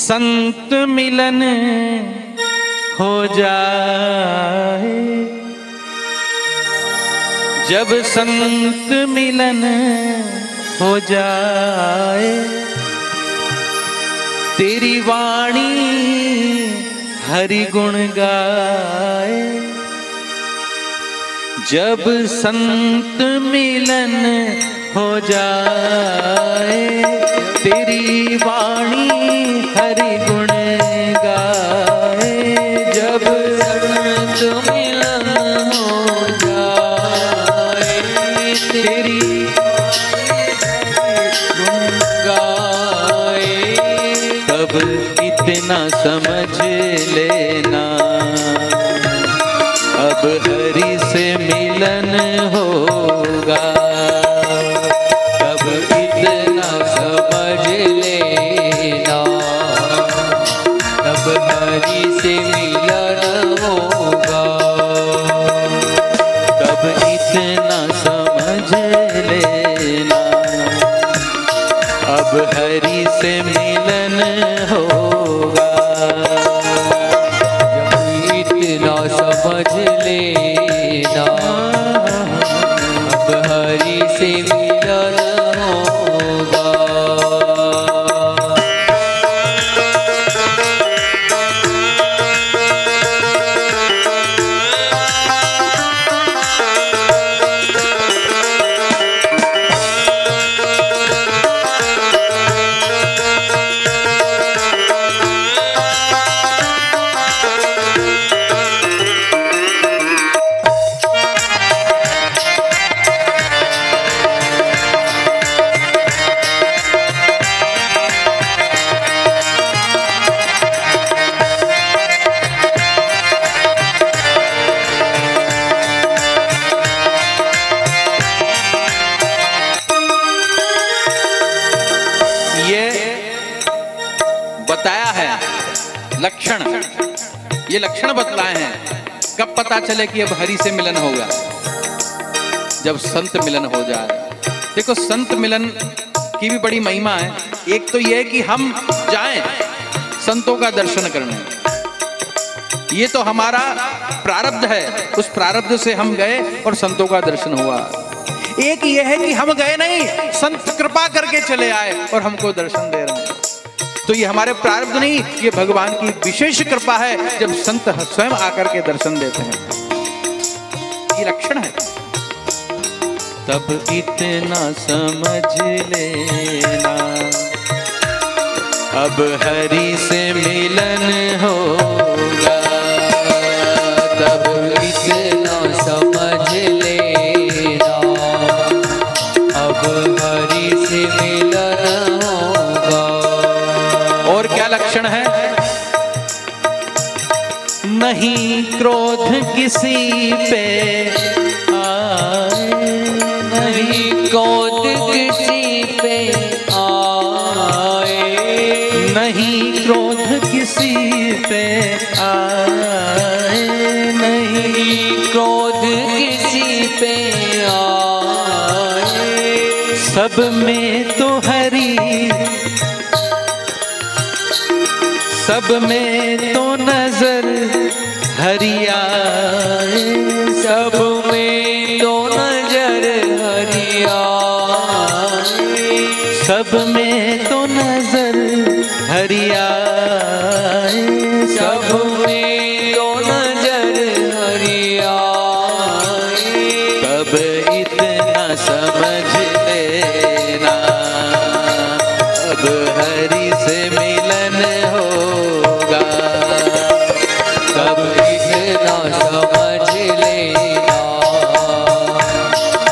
संत मिलन हो जाए, जब संत मिलन हो जाए, तेरी वाणी हरि गुण गाए। जब संत मिलन हो जाए, तेरी वाणी हरि गुण गाए। जब संत मिलन हो जाए, तेरी गुण गाए। तब इतना समझ लेना, अब हरि से मिलन होगा। तब इतना समझ लेना, तब हरि से मिलन होगा। तब इतना समझ लेना, अब हरि से मिलन होगा। इतना समझ लेना, अब हरि से मिलन होगा। बताया है लक्षण, ये लक्षण बतलाए हैं। कब पता चले कि अब हरि से मिलन होगा? जब संत मिलन हो जाए। देखो संत मिलन की भी बड़ी महिमा है। एक तो यह है कि हम जाएं संतों का दर्शन करने, ये तो हमारा प्रारब्ध है। उस प्रारब्ध से हम गए और संतों का दर्शन हुआ। एक यह है कि हम गए नहीं, संत कृपा करके चले आए और हमको दर्शन दे रहे हैं। तो ये हमारे प्रारब्ध नहीं, ये भगवान की विशेष कृपा है जब संत स्वयं आकर के दर्शन देते हैं। ये लक्षण है। तब इतना समझ लेना, अब हरि से मिलन होगा। तब इतना समझ लेना, अब हरि से मिलन होगा। और क्या लक्षण है? नहीं क्रोध किसी पे आए, नहीं क्रोध किसी पे आए, नहीं क्रोध किसी पे आए, नहीं क्रोध किसी पे आए। सब में तो हरि, सब में तो नजर हरि आए, सब में तो नजर हरि आए, सब में तो नजर हरि आए, सब में तो नजर हरि आए। तब इतना समझ लेना, अब हरि से मिलन होगा। तब इतना समझ लेना,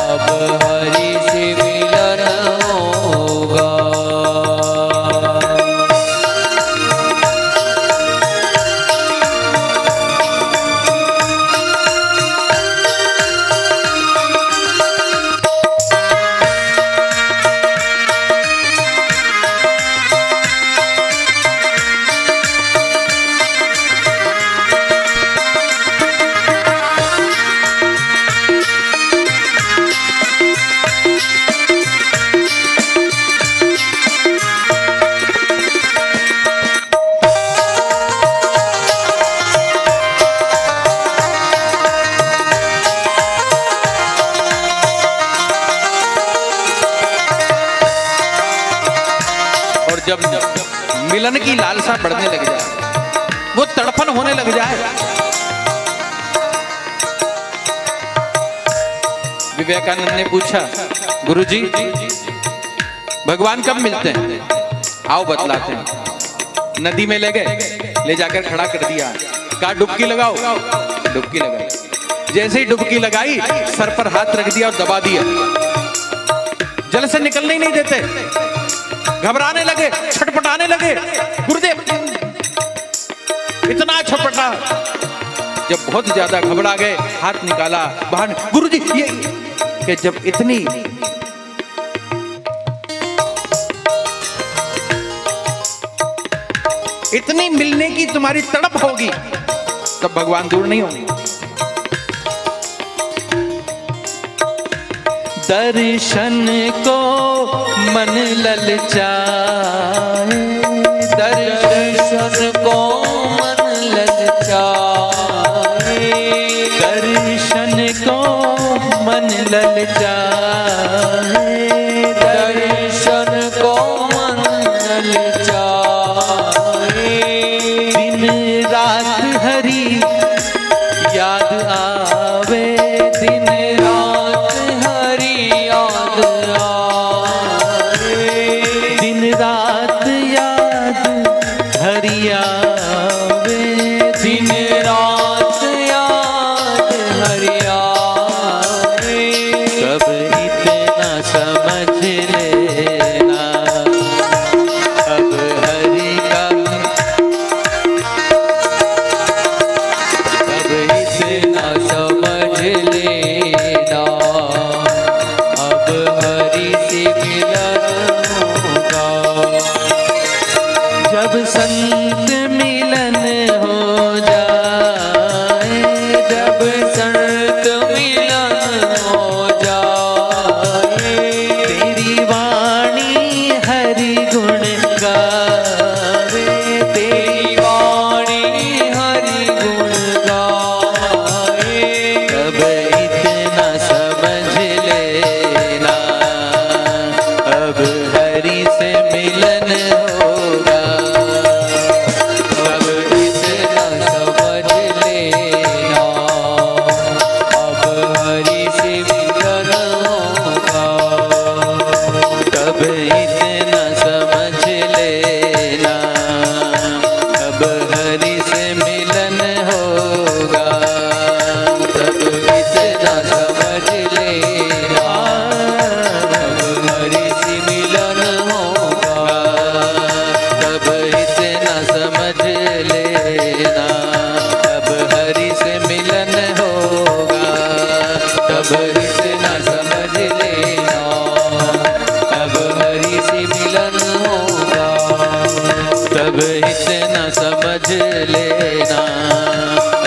अब हरि से मिलन होगा। मिलन की लालसा बढ़ने लग जाए, वो तड़पन होने लग जाए। विवेकानंद ने पूछा, गुरुजी भगवान कब मिलते हैं? आओ बतलाते हैं। नदी में ले गए, ले जाकर खड़ा कर दिया, कहा डुबकी लगाओ। डुबकी लगाई, जैसे ही डुबकी लगाई सर पर हाथ रख दिया और दबा दिया, जल से निकलने ही नहीं देते। घबराने लगे, छटपटाने लगे, गुरुदेव इतना छटपटा, जब बहुत ज्यादा घबरा गए हाथ निकाला बाहर, गुरुजी ये कि जब इतनी मिलने की तुम्हारी तड़प होगी तब भगवान दूर नहीं होंगे। दर्शन को मन ललचाए, दर्शन को मन ललचाए, दर्शन को मन ललचाए, दर्शन को मन ललचाए, दिन रात हरि याद आवे, दिन रात हरि याद आवे, दिन रात याद हरि आवे, दिन रात याद हरि आवे। कब इतना समझ लेना अब हरि का, कब इतना समझ लेना अब हरि से मिलन होगा। जब संत मिलन हो जाए, जब संत मिलन हो जाए, तेरी वाणी हरि गुण गावे, तेरी वाणी हरि गुण गावे। कब इतना समझ लेना अब हरि से मिलन होगा, कब इतना समझ लेना अब हरि से मिलन होगा, कब इतना समझ लेना अब हरि से मिलन होगा, कब इतना समझ लेना अब हरि से मिलन होगा, कब इतना समझ लेना अब हरि से मिलन होगा, कब इतना समझ लेना अब हरि से मिलन होगा, तब इतना समझ लेना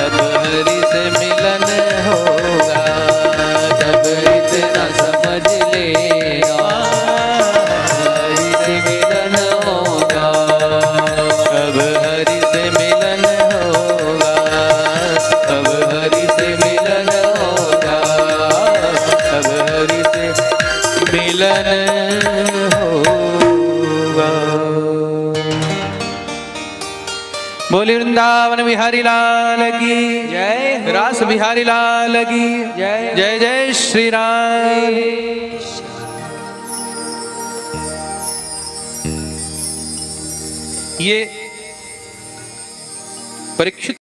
अब हरि से मिलन होगा, तब इतना समझ लेना हरि से मिलन होगा, अब हरि से मिलन होगा, अब हरि से मिलन होगा, अब हरि से मिलन होगा। बोली वृंदावन बिहारी लाल की जय, रास बिहारी लाल की जय, जय जय श्री राम। ये परीक्षित